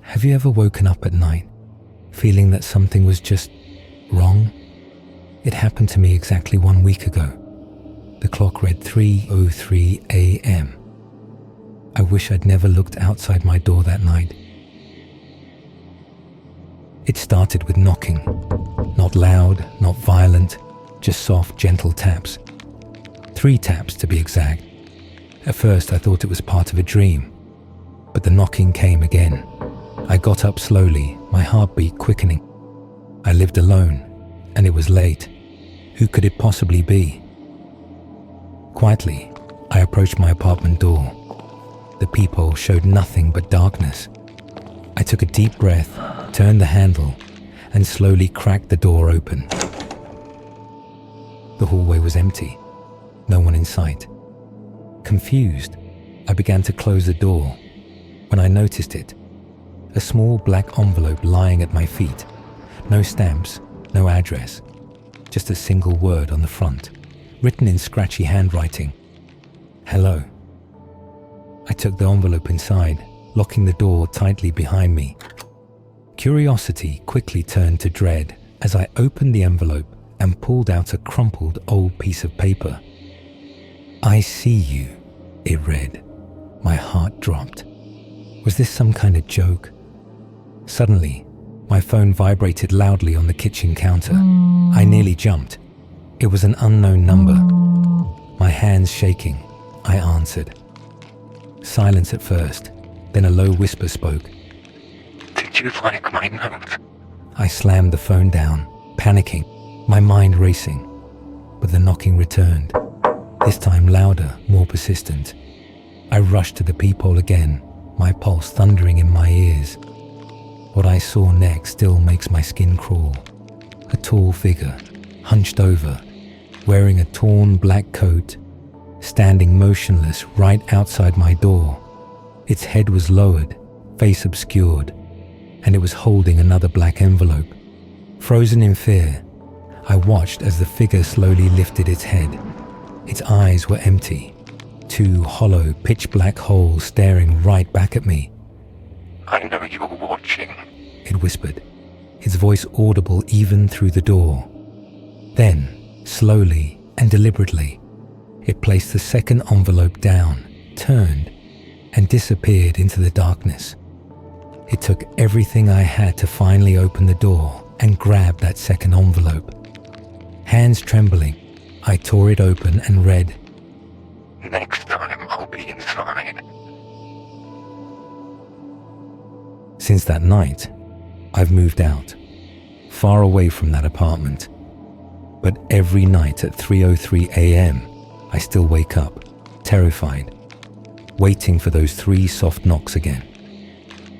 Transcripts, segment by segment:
Have you ever woken up at night feeling that something was just wrong? It happened to me exactly 1 week ago. The clock read 3:03 a.m. I wish I'd never looked outside my door that night. It started with knocking. Not loud, not violent, just soft, gentle taps. 3 taps to be exact. At first I thought it was part of a dream, but the knocking came again. I got up slowly, my heartbeat quickening. I lived alone, and it was late. Who could it possibly be? Quietly, I approached my apartment door. The peephole showed nothing but darkness. I took a deep breath, turned the handle, and slowly cracked the door open. The hallway was empty, no one in sight. Confused, I began to close the door when I noticed it. A small black envelope lying at my feet. No stamps, no address, just a single word on the front, written in scratchy handwriting. Hello. I took the envelope inside, locking the door tightly behind me. Curiosity quickly turned to dread as I opened the envelope and pulled out a crumpled old piece of paper. I see you, it read. My heart dropped. Was this some kind of joke? Suddenly, my phone vibrated loudly on the kitchen counter. I nearly jumped. It was an unknown number. My hands shaking, I answered. Silence at first, then a low whisper spoke. Did you like my note? I slammed the phone down, panicking, my mind racing. But the knocking returned, this time louder, more persistent. I rushed to the peephole again, my pulse thundering in my ears. What I saw next still makes my skin crawl. A tall figure, hunched over, wearing a torn black coat, standing motionless right outside my door. Its head was lowered, face obscured, and it was holding another black envelope. Frozen in fear, I watched as the figure slowly lifted its head. Its eyes were empty, 2 hollow, pitch-black holes staring right back at me. I know you're watching, it whispered, its voice audible even through the door. Then, slowly and deliberately, it placed the second envelope down, turned, and disappeared into the darkness. It took everything I had to finally open the door and grab that second envelope. Hands trembling, I tore it open and read, Next time I'll be inside. Since that night, I've moved out, far away from that apartment. But every night at 3:03 a.m., I still wake up, terrified, waiting for those 3 soft knocks again.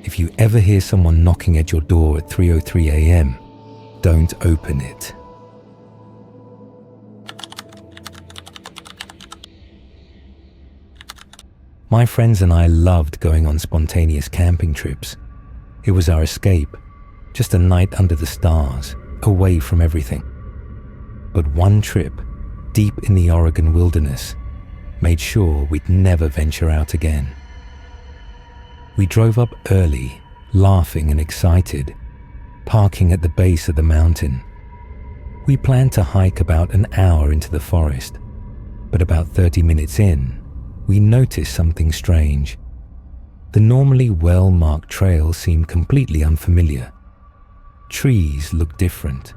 If you ever hear someone knocking at your door at 3:03 a.m., don't open it. My friends and I loved going on spontaneous camping trips. It was our escape, just a night under the stars, away from everything. But one trip, deep in the Oregon wilderness, made sure we'd never venture out again. We drove up early, laughing and excited, parking at the base of the mountain. We planned to hike about an hour into the forest, but about 30 minutes in, we noticed something strange. The normally well-marked trail seemed completely unfamiliar. Trees looked different,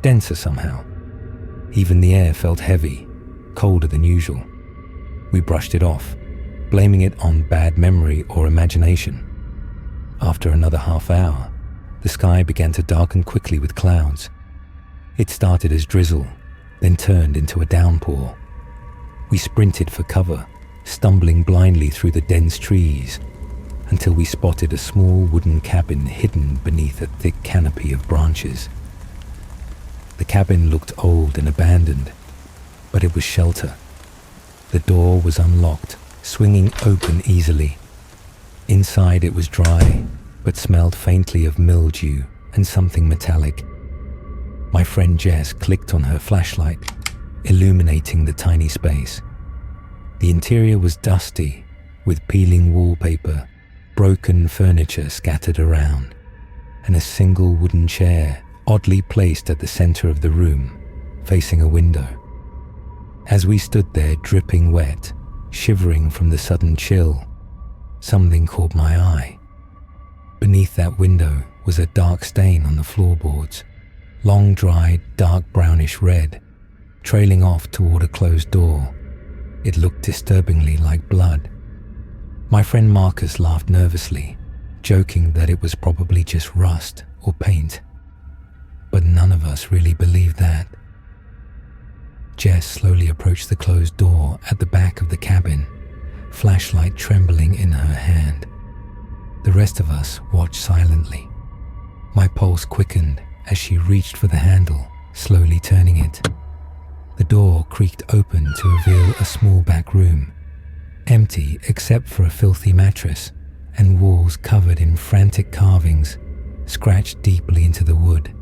denser somehow. Even the air felt heavy, colder than usual. We brushed it off, blaming it on bad memory or imagination. After another half hour, the sky began to darken quickly with clouds. It started as drizzle, then turned into a downpour. We sprinted for cover, stumbling blindly through the dense trees, until we spotted a small wooden cabin hidden beneath a thick canopy of branches. The cabin looked old and abandoned, but it was shelter. The door was unlocked, swinging open easily. Inside it was dry, but smelled faintly of mildew and something metallic. My friend Jess clicked on her flashlight, illuminating the tiny space. The interior was dusty, with peeling wallpaper, broken furniture scattered around, and a single wooden chair oddly placed at the center of the room, facing a window. As we stood there dripping wet, shivering from the sudden chill, something caught my eye. Beneath that window was a dark stain on the floorboards, long dried, dark brownish red, trailing off toward a closed door. It looked disturbingly like blood. My friend Marcus laughed nervously, joking that it was probably just rust or paint. But none of us really believed that. Jess slowly approached the closed door at the back of the cabin, flashlight trembling in her hand. The rest of us watched silently. My pulse quickened as she reached for the handle, slowly turning it. The door creaked open to reveal a small back room, empty except for a filthy mattress and walls covered in frantic carvings scratched deeply into the wood.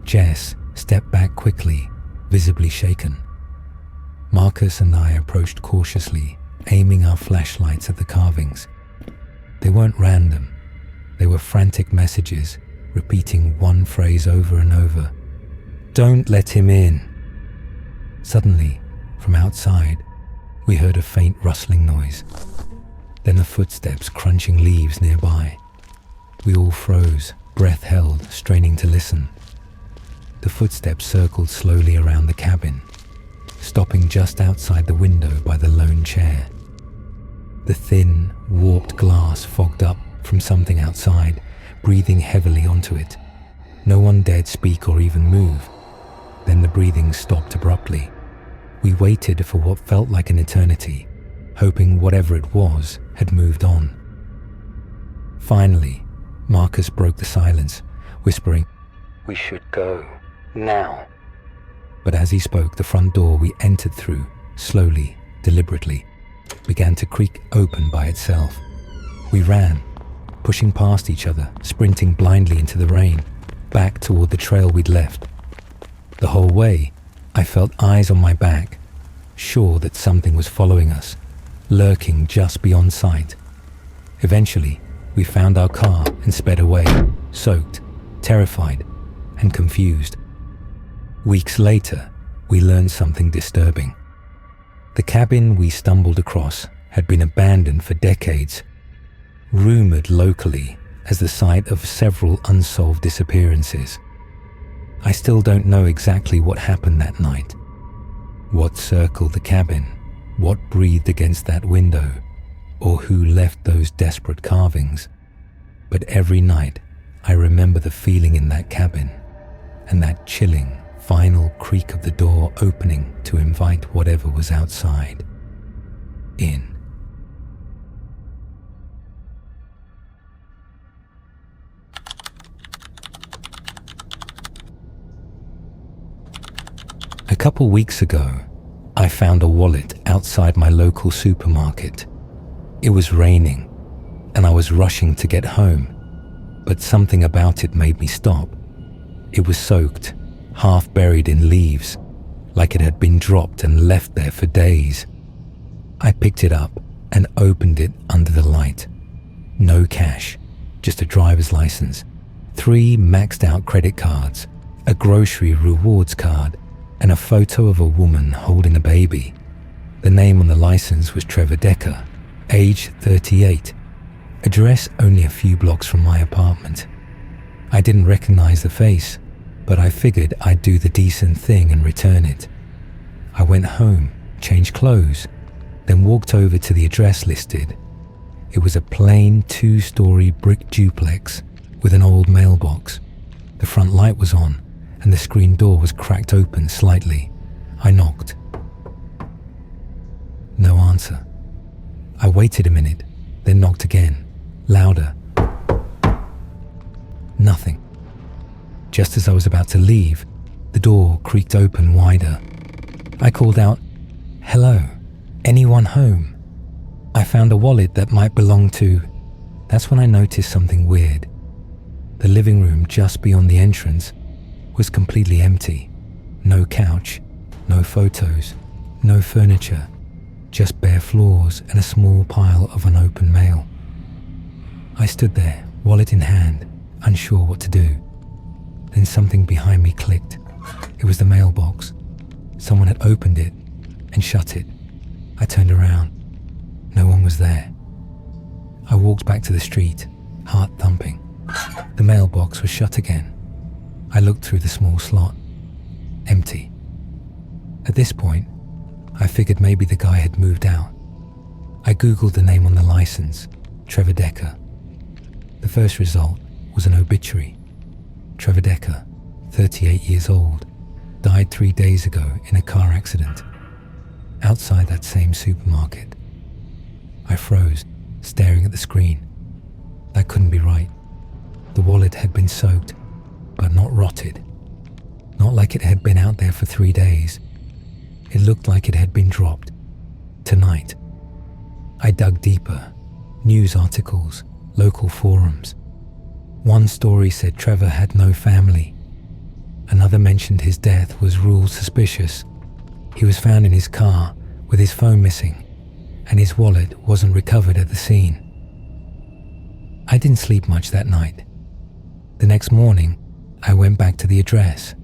Jess stepped back quickly, visibly shaken. Marcus and I approached cautiously, aiming our flashlights at the carvings. They weren't random. They were frantic messages, repeating one phrase over and over. "Don't let him in." Suddenly, from outside, we heard a faint rustling noise, then the footsteps crunching leaves nearby. We all froze, breath held, straining to listen. The footsteps circled slowly around the cabin, stopping just outside the window by the lone chair. The thin, warped glass fogged up from something outside, breathing heavily onto it. No one dared speak or even move. Then the breathing stopped abruptly. We waited for what felt like an eternity, hoping whatever it was had moved on. Finally, Marcus broke the silence, whispering, "We should go, now." But as he spoke, the front door we entered through, slowly, deliberately, began to creak open by itself. We ran, pushing past each other, sprinting blindly into the rain, back toward the trail we'd left. The whole way, I felt eyes on my back, sure that something was following us, lurking just beyond sight. Eventually, we found our car and sped away, soaked, terrified, and confused. Weeks later, we learned something disturbing. The cabin we stumbled across had been abandoned for decades, rumored locally as the site of several unsolved disappearances. I still don't know exactly what happened that night, what circled the cabin, what breathed against that window, or who left those desperate carvings. But every night, I remember the feeling in that cabin, and that chilling, final creak of the door opening to invite whatever was outside in. A couple weeks ago, I found a wallet outside my local supermarket. It was raining, and I was rushing to get home, but something about it made me stop. It was soaked, half buried in leaves, like it had been dropped and left there for days. I picked it up and opened it under the light. No cash, just a driver's license, 3 maxed out credit cards, a grocery rewards card, and a photo of a woman holding a baby. The name on the license was Trevor Decker, age 38, address only a few blocks from my apartment. I didn't recognize the face, but I figured I'd do the decent thing and return it. I went home, changed clothes, then walked over to the address listed. It was a plain 2-story brick duplex with an old mailbox. The front light was on, and the screen door was cracked open slightly. I knocked. No answer. I waited a minute, then knocked again, louder. Nothing. Just as I was about to leave, the door creaked open wider. I called out, "Hello, anyone home?" I found a wallet that might belong to... That's when I noticed something weird. The living room just beyond the entrance was completely empty. No couch, no photos, no furniture, just bare floors and a small pile of unopened mail. I stood there, wallet in hand, unsure what to do. Then something behind me clicked. It was the mailbox. Someone had opened it and shut it. I turned around. No one was there. I walked back to the street, heart thumping. The mailbox was shut again. I looked through the small slot. Empty. At this point, I figured maybe the guy had moved out. I googled the name on the license, Trevor Decker. The first result was an obituary. Trevor Decker, 38 years old, died 3 days ago in a car accident outside that same supermarket. I froze, staring at the screen. That couldn't be right. The wallet had been soaked, but not rotted. Not like it had been out there for 3 days. It looked like it had been dropped. Tonight. I dug deeper. News articles, local forums. One story said Trevor had no family. Another mentioned his death was ruled suspicious. He was found in his car with his phone missing, and his wallet wasn't recovered at the scene. I didn't sleep much that night. The next morning, I went back to the address.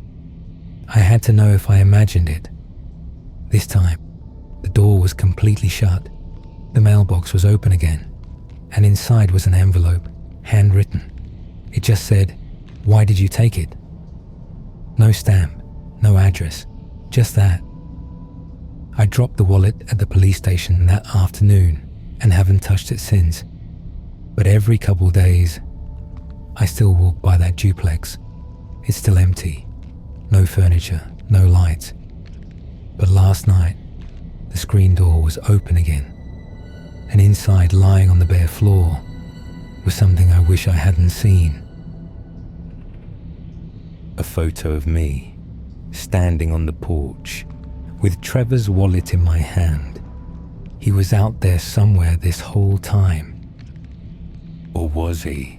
I had to know if I imagined it. This time, the door was completely shut. The mailbox was open again, and inside was an envelope, handwritten. It just said, "Why did you take it?" No stamp, no address, just that. I dropped the wallet at the police station that afternoon and haven't touched it since. But every couple days, I still walk by that duplex. It's still empty. No furniture, no lights. But last night, the screen door was open again. And inside, lying on the bare floor, was something I wish I hadn't seen. A photo of me, standing on the porch, with Trevor's wallet in my hand. He was out there somewhere this whole time. Or was he?